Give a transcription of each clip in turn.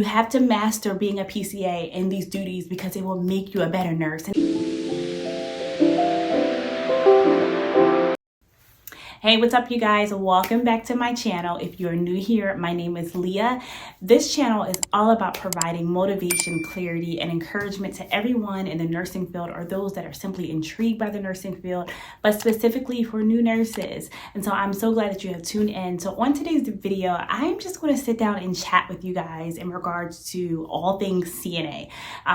You have to master being a PCA in these duties because it will make you a better nurse. Hey, what's up, you guys? Welcome back to my channel. If you're new here, my name is Leah. This channel is all about providing motivation, clarity, and encouragement to everyone in the nursing field or those that are simply intrigued by the nursing field, but specifically for new nurses. And so I'm so glad that you have tuned in. So on today's video, I'm just going to sit down and chat with you guys in regards to all things CNA.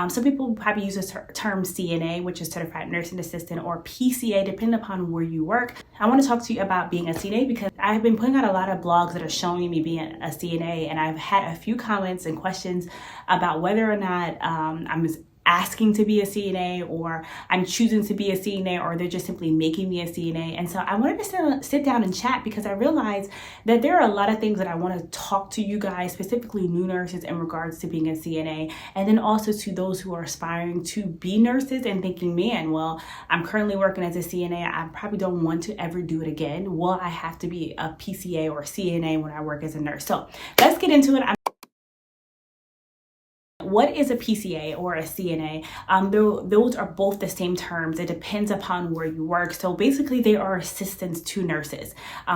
Some people probably use the term CNA, which is Certified Nursing Assistant, or PCA, depending upon where you work. I want to talk to you about being a CNA because I've been putting out a lot of blogs that are showing me being a CNA, and I've had a few comments and questions about whether or not I'm asking to be a CNA, or I'm choosing to be a CNA, or they're just simply making me a CNA. And so I wanted to sit down and chat because I realized that there are a lot of things that I want to talk to you guys, specifically new nurses, in regards to being a CNA, and then also to those who are aspiring to be nurses and thinking, man, well, I'm currently working as a CNA. I probably don't want to ever do it again. Will I have to be a PCA or CNA when I work as a nurse? So let's get into it. What is a PCA or a CNA? Those are both the same terms. It depends upon where you work. So basically, they are assistants to nurses.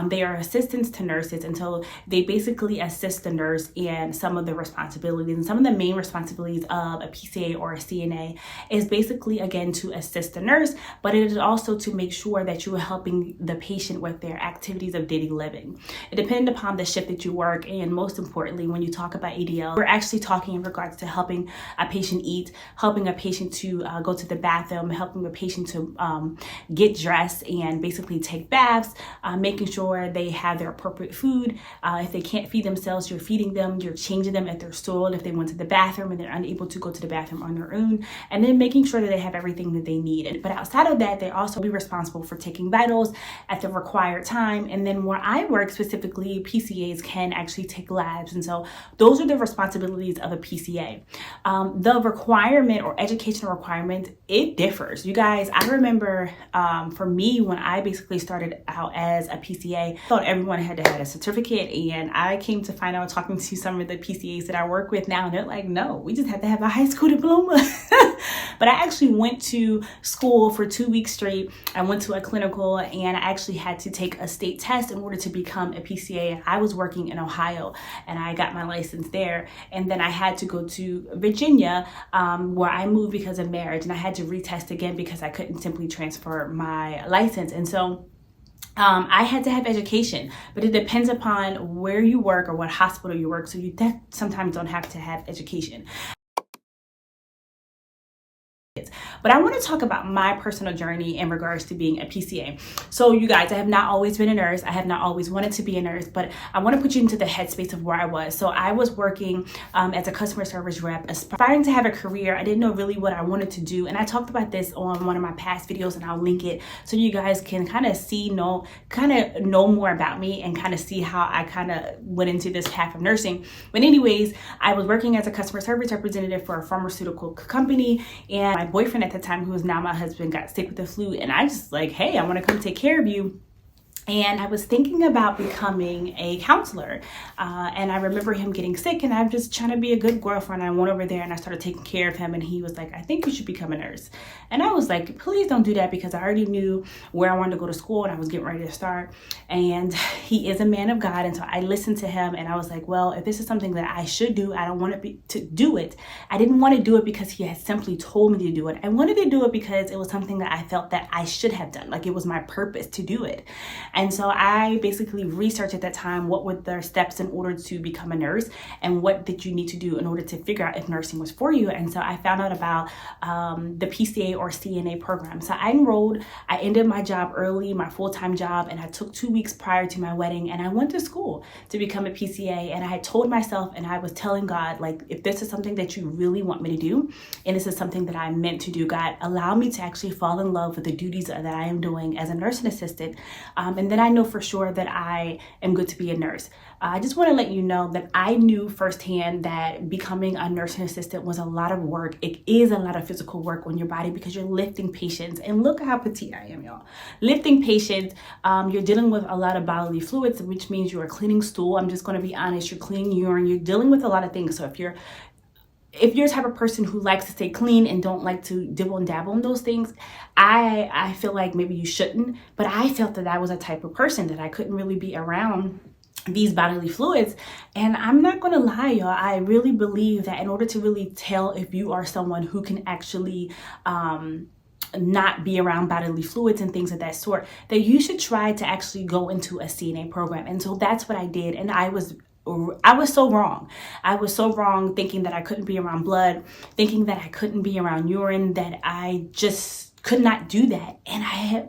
They are assistants to nurses until they basically assist the nurse in some of the responsibilities. And some of the main responsibilities of a PCA or a CNA is basically, again, to assist the nurse, but it is also to make sure that you are helping the patient with their activities of daily living. It depends upon the shift that you work, and most importantly, when you talk about ADL, we're actually talking in regards to helping a patient eat, helping a patient to go to the bathroom, helping a patient to get dressed and basically take baths, making sure they have their appropriate food. If they can't feed themselves, you're feeding them, you're changing them at their stool if they went to the bathroom and they're unable to go to the bathroom on their own, and then making sure that they have everything that they need. But outside of that, they also be responsible for taking vitals at the required time. And then where I work specifically, PCAs can actually take labs. And so those are the responsibilities of a PCA. The requirement or educational requirement, it differs. You guys, I remember for me, when I basically started out as a PCA, I thought everyone had to have a certificate, and I came to find out talking to some of the PCAs that I work with now, and they're like, no, we just have to have a high school diploma. But I actually went to school for 2 weeks straight. I went to a clinical, and I actually had to take a state test in order to become a PCA. I was working in Ohio, and I got my license there, and then I had to go to Virginia, where I moved because of marriage, and I had to retest again because I couldn't simply transfer my license. And so I had to have education, but it depends upon where you work or what hospital you work. So you sometimes don't have to have education. But I want to talk about my personal journey in regards to being a PCA. So you guys, I have not always been a nurse. I have not always wanted to be a nurse, but I want to put you into the headspace of where I was. So I was working as a customer service rep, aspiring to have a career. I didn't know really what I wanted to do. And I talked about this on one of my past videos, and I'll link it so you guys can kind of know more about me and kind of see how I kind of went into this path of nursing. But anyways, I was working as a customer service representative for a pharmaceutical company, and my boyfriend at the time, who is now my husband, got sick with the flu, and I just like, hey, I want to come take care of you. And I was thinking about becoming a counselor. And I remember him getting sick, and I'm just trying to be a good girlfriend. I went over there and I started taking care of him, and he was like, I think you should become a nurse. And I was like, please don't do that, because I already knew where I wanted to go to school and I was getting ready to start. And he is a man of God. And so I listened to him, and I was like, well, if this is something that I should do, I don't want to do it. I didn't want to do it because he had simply told me to do it. I wanted to do it because it was something that I felt that I should have done. Like, it was my purpose to do it. And so I basically researched at that time what were the steps in order to become a nurse, and what did you need to do in order to figure out if nursing was for you. And so I found out about the PCA or CNA program. So I enrolled. I ended my job early, my full-time job, and I took 2 weeks prior to my wedding, and I went to school to become a PCA. And I had told myself, and I was telling God, like, if this is something that you really want me to do, and this is something that I'm meant to do, God, allow me to actually fall in love with the duties that I am doing as a nursing assistant, and and then I know for sure that I am good to be a nurse. I just want to let you know that I knew firsthand that becoming a nursing assistant was a lot of work. It is a lot of physical work on your body because you're lifting patients. And look how petite I am, y'all. Lifting patients, you're dealing with a lot of bodily fluids, which means you are cleaning stool. I'm just going to be honest. You're cleaning urine. You're dealing with a lot of things. So if you're the type of person who likes to stay clean and don't like to dibble and dabble in those things, I feel like maybe you shouldn't. But I felt that I was a type of person that I couldn't really be around these bodily fluids. And I'm not gonna lie, y'all, I really believe that in order to really tell if you are someone who can actually not be around bodily fluids and things of that sort, that you should try to actually go into a CNA program. And so that's what I did. And I was so wrong. I was so wrong thinking that I couldn't be around blood, thinking that I couldn't be around urine, that I just could not do that. And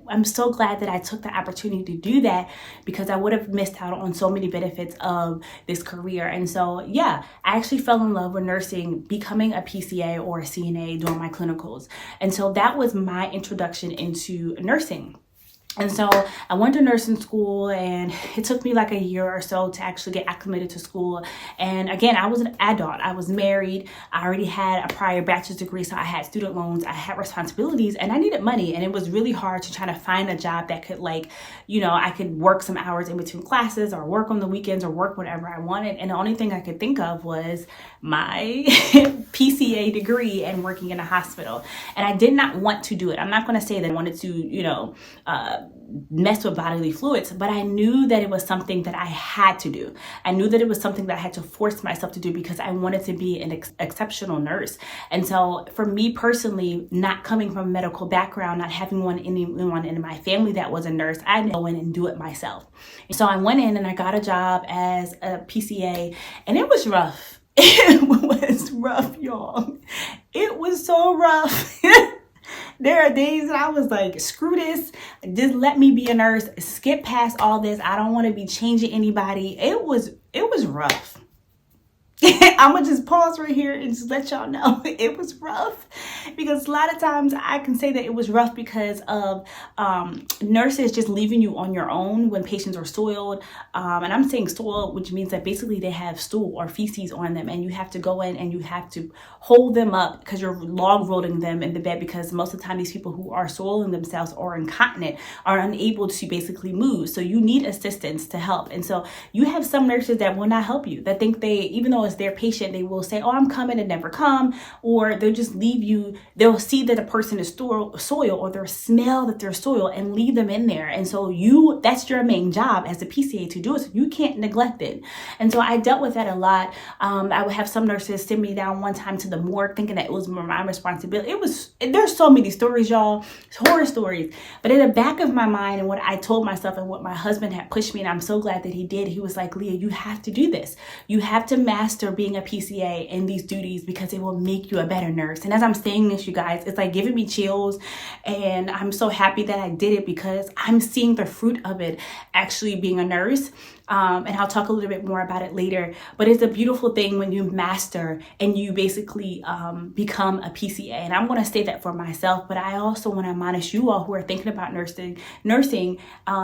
I'm so glad that I took the opportunity to do that, because I would have missed out on so many benefits of this career. And so, yeah, I actually fell in love with nursing, becoming a PCA or a CNA during my clinicals. And so that was my introduction into nursing. And so I went to nursing school, and it took me like a year or so to actually get acclimated to school. And again, I was an adult. I was married. I already had a prior bachelor's degree, so I had student loans. I had responsibilities, and I needed money. And it was really hard to try to find a job that could, like, I could work some hours in between classes or work on the weekends or work whatever I wanted. And the only thing I could think of was my PCA degree and working in a hospital. And I did not want to do it. I'm not going to say that I wanted to, mess with bodily fluids, but I knew that it was something that I had to do. I knew that it was something that I had to force myself to do because I wanted to be an exceptional nurse. And so for me personally, not coming from a medical background, not having anyone in my family that was a nurse, I had to go in and do it myself. So I went in and I got a job as a PCA, and it was rough. It was rough, y'all. It was so rough. There are days that I was like, screw this, just let me be a nurse, skip past all this. I don't want to be changing anybody. It was rough. I'm gonna just pause right here and just let y'all know it was rough, because a lot of times I can say that it was rough because of nurses just leaving you on your own when patients are soiled. And I'm saying soiled, which means that basically they have stool or feces on them, and you have to go in and you have to hold them up because you're log rolling them in the bed, because most of the time these people who are soiling themselves or incontinent are unable to basically move. So you need assistance to help. And so you have some nurses that will not help you, that think even though it's their patient, they will say, oh, I'm coming, and never come, or they'll just leave you. They'll see that the person is soil, or they'll smell that they're soil and leave them in there. And so that's your main job as a PCA to do it. So you can't neglect it. And so I dealt with that a lot. I would have some nurses send me down one time to the morgue thinking that it was my responsibility. There's so many stories, y'all, horror stories. But in the back of my mind, and what I told myself and what my husband had pushed me, and I'm so glad that he did, he was like, Leah, you have to do this. You have to master being a PCA in these duties, because it will make you a better nurse. And as I'm saying this, you guys, it's like giving me chills, and I'm so happy that I did it, because I'm seeing the fruit of it actually being a nurse. And I'll talk a little bit more about it later, but it's a beautiful thing when you master and you basically become a PCA. And I'm going to say that for myself, but I also want to admonish you all who are thinking about nursing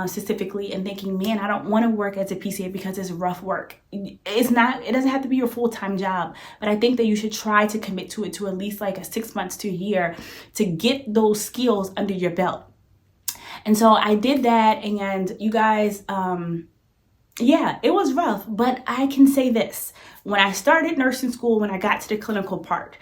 specifically, and thinking, man, I don't want to work as a PCA because it's rough work. It doesn't have to be your full-time job, but I think that you should try to commit to it to at least like 6 months to a year to get those skills under your belt. And so I did that, and you guys, yeah, it was rough, but I can say this. When I started nursing school, when I got to the clinical part,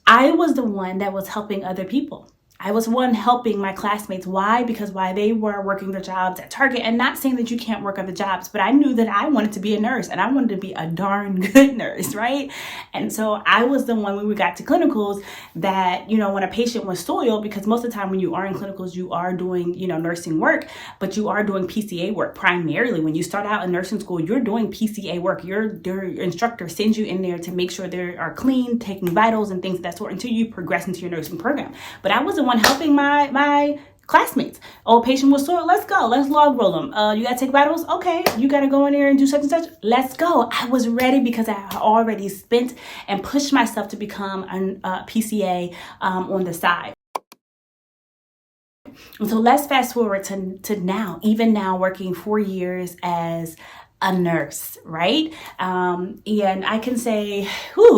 I was the one that was helping other people. I was one helping my classmates. Why? Because while they were working their jobs at Target, and not saying that you can't work other jobs, but I knew that I wanted to be a nurse, and I wanted to be a darn good nurse, right? And so I was the one, when we got to clinicals, that, when a patient was soiled, because most of the time when you are in clinicals, you are doing, nursing work, but you are doing PCA work primarily. When you start out in nursing school, you're doing PCA work. Your instructor sends you in there to make sure they are clean, taking vitals and things of that sort, until you progress into your nursing program. But I was the one helping my classmates. Oh, patient was sore. Let's go. Let's log roll them. You got to take vitals? Okay. You got to go in there and do such and such. Let's go. I was ready because I had already spent and pushed myself to become a PCA on the side. different. And so let's fast forward to now, even now working 4 years as a nurse, right? And I can say,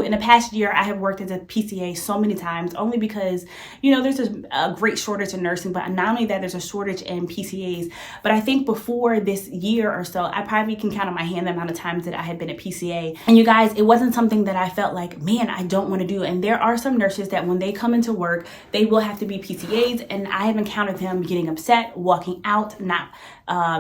in the past year, I have worked as a PCA so many times, only because, there's a great shortage in nursing, but not only that, there's a shortage in PCAs. But I think before this year or so, I probably can count on my hand the amount of times that I had been a PCA. And you guys, it wasn't something that I felt like, man, I don't want to do. And there are some nurses that when they come into work, they will have to be PCAs. And I have encountered them getting upset, walking out, not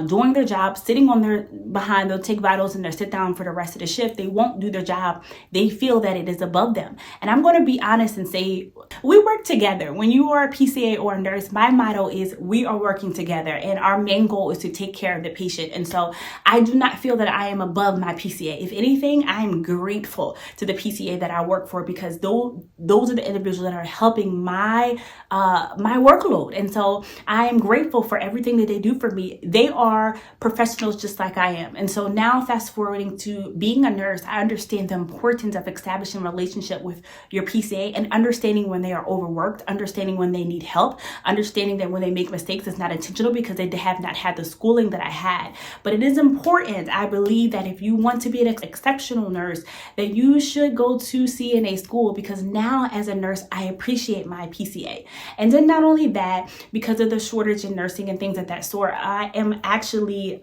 doing their job, sitting on their behind. They'll take vitals and they'll sit down for the rest of the shift. They won't do their job. They feel that it is above them. And I'm going to be honest and say, we work together. When you are a PCA or a nurse, my motto is we are working together, and our main goal is to take care of the patient. And so I do not feel that I am above my PCA. If anything, I am grateful to the PCA that I work for, because those are the individuals that are helping my workload. And so I am grateful for everything that they do for me. They are professionals just like I am. And so now, fast forwarding to being a nurse, I understand the importance of establishing a relationship with your PCA and understanding when they are overworked, understanding when they need help, understanding that when they make mistakes, it's not intentional because they have not had the schooling that I had. But it is important, I believe, that if you want to be an exceptional nurse, that you should go to CNA school, because now as a nurse, I appreciate my PCA. And then not only that, because of the shortage in nursing and things of that sort, I am actually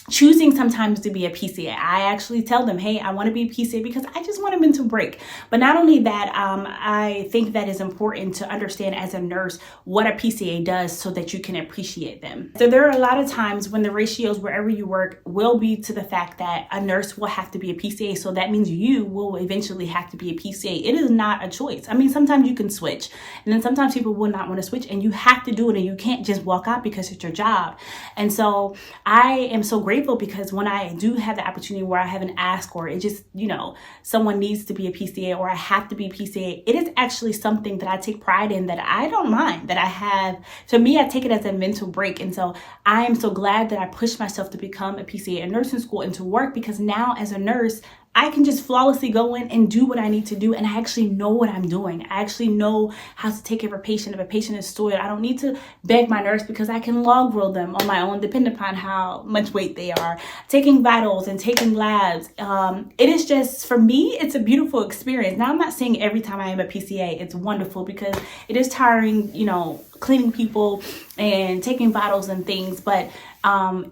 choosing sometimes to be a PCA. I actually tell them, hey, I want to be a PCA because I just want a mental break. But not only that, I think that is important to understand as a nurse what a PCA does so that you can appreciate them. So there are a lot of times when the ratios wherever you work will be to the fact that a nurse will have to be a PCA. So that means you will eventually have to be a PCA. It is not a choice. I mean, sometimes you can switch, and then sometimes people will not want to switch, and you have to do it, and you can't just walk out because it's your job. And so I am so grateful, because when I do have the opportunity where I have an ask, or it just, someone needs to be a PCA, or I have to be a PCA, it is actually something that I take pride in, that I don't mind, that I have. To me, I take it as a mental break. And so I am so glad that I pushed myself to become a PCA in nursing school and to work, because now as a nurse, I can just flawlessly go in and do what I need to do. And I actually know what I'm doing. I actually know how to take care of a patient. If a patient is soiled, I don't need to beg my nurse, because I can log roll them on my own, depending upon how much weight they are. Taking vitals and taking labs. It is just, for me, it's a beautiful experience. Now, I'm not saying every time I am a PCA, it's wonderful, because it is tiring, cleaning people and taking vitals and things. But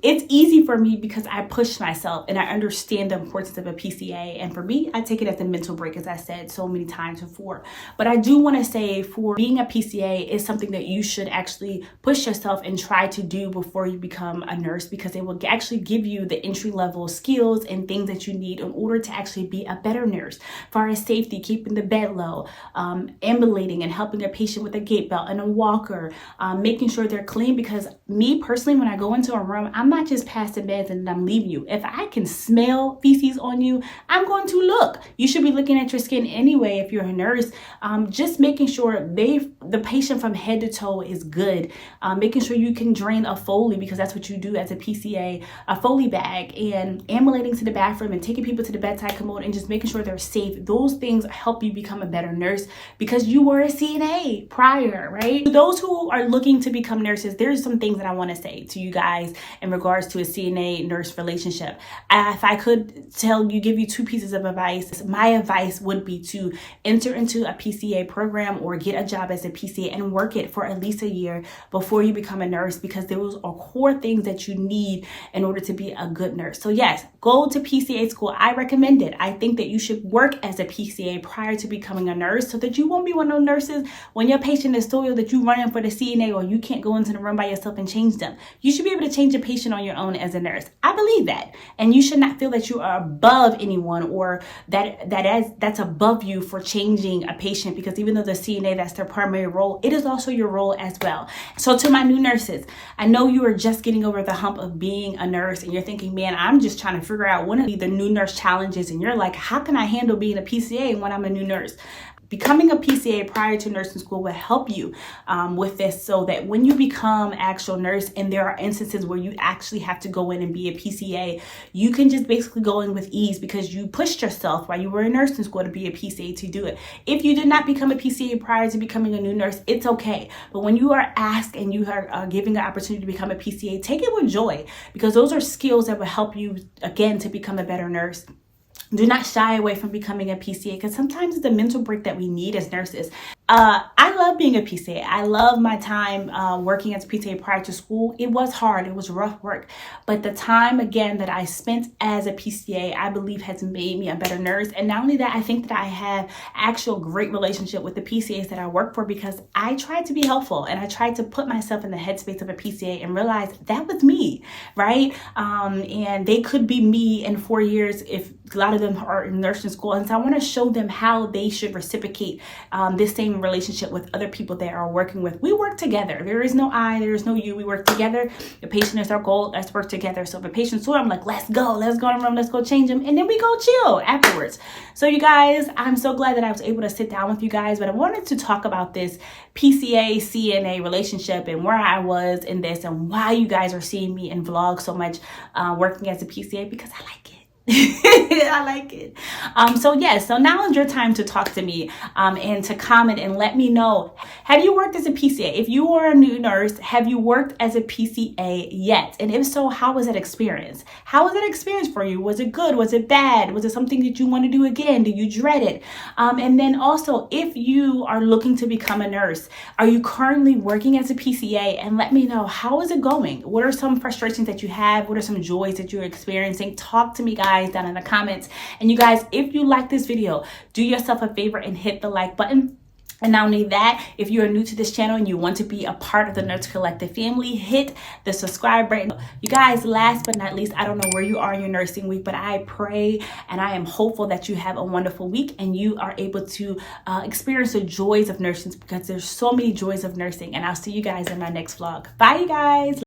it's easy for me because I push myself and I understand the importance of a PCA. And for me, I take it as a mental break, as I said so many times before. But I do want to say, for being a PCA is something that you should actually push yourself and try to do before you become a nurse, because it will actually give you the entry level skills and things that you need in order to actually be a better nurse. As far as safety, keeping the bed low, ambulating and helping a patient with a gait belt and a walker, making sure they're clean. Because me personally, when I go into a room, I'm not just passing meds and I'm leaving you. If I can smell feces on you, I'm going to look. You should be looking at your skin anyway if you're a nurse. Just making sure the patient from head to toe is good. Making sure you can drain a Foley, because that's what you do as a PCA, a Foley bag, and ambulating to the bathroom and taking people to the bedside commode and just making sure they're safe. Those things help you become a better nurse, because you were a CNA prior, right? For those who are looking to become nurses, there's some things that I want to say to you guys in regards to a CNA nurse relationship. If I could give you two pieces of advice, my advice would be to enter into a PCA program or get a job as a PCA and work it for at least a year before you become a nurse, because those are core things that you need in order to be a good nurse. So yes, go to PCA school. I recommend it. I think that you should work as a PCA prior to becoming a nurse, so that you won't be one of those nurses when your patient is soiled that you run in for the CNA, or you can't go into the room by yourself and change them. You should be able to change a patient on your own as a nurse. I believe that. And you should not feel that you are above anyone, or that's above you for changing a patient, because even though the CNA, that's their primary role, it is also your role as well. So to my new nurses, I know you are just getting over the hump of being a nurse, and you're thinking, man, I'm just trying to figure out what are the new nurse challenges, and you're like, how can I handle being a PCA when I'm a new nurse? becoming a PCA prior to nursing school will help you with this, so that when you become actual nurse and there are instances where you actually have to go in and be a PCA, you can just basically go in with ease because you pushed yourself while you were in nursing school to be a PCA to do it. If you did not become a PCA prior to becoming a new nurse, it's okay. But when you are asked and you are given the opportunity to become a PCA, take it with joy, because those are skills that will help you, again, to become a better nurse. Do not shy away from becoming a PCA, because sometimes it's the mental break that we need as nurses. I love being a PCA. I love my time working as a PCA prior to school. It was hard. It was rough work. But the time, again, that I spent as a PCA, I believe has made me a better nurse. And not only that, I think that I have actual great relationship with the PCAs that I work for, because I tried to be helpful and I tried to put myself in the headspace of a PCA and realize that was me, right? And they could be me in 4 years if a lot of them are in nursing school. And so I want to show them how they should reciprocate this same relationship with other people they are working with. We work together. There is no I, there is no you. We work together. The patient is our goal. Let's work together. So if a patient's sore, I'm like, let's go in the room, let's go change them. And then we go chill afterwards. So you guys, I'm so glad that I was able to sit down with you guys, but I wanted to talk about this PCA CNA relationship and where I was in this and why you guys are seeing me in vlogs so much working as a PCA, because I like it. I like it. So now is your time to talk to me and to comment and let me know, have you worked as a PCA? If you are a new nurse, have you worked as a PCA yet? And if so, how was that experience? How was that experience for you? Was it good? Was it bad? Was it something that you want to do again? Do you dread it? And then also, if you are looking to become a nurse, are you currently working as a PCA? And let me know, how is it going? What are some frustrations that you have? What are some joys that you're experiencing? Talk to me, guys, down in the comments. And you guys, if you like this video, do yourself a favor and hit the like button. And not only that, if you are new to this channel and you want to be a part of the Nurse Collective family, hit the subscribe button. You guys, last but not least, I don't know where you are in your nursing week, but I pray and I am hopeful that you have a wonderful week and you are able to experience the joys of nursing, because there's so many joys of nursing. And I'll see you guys in my next vlog. Bye, you guys.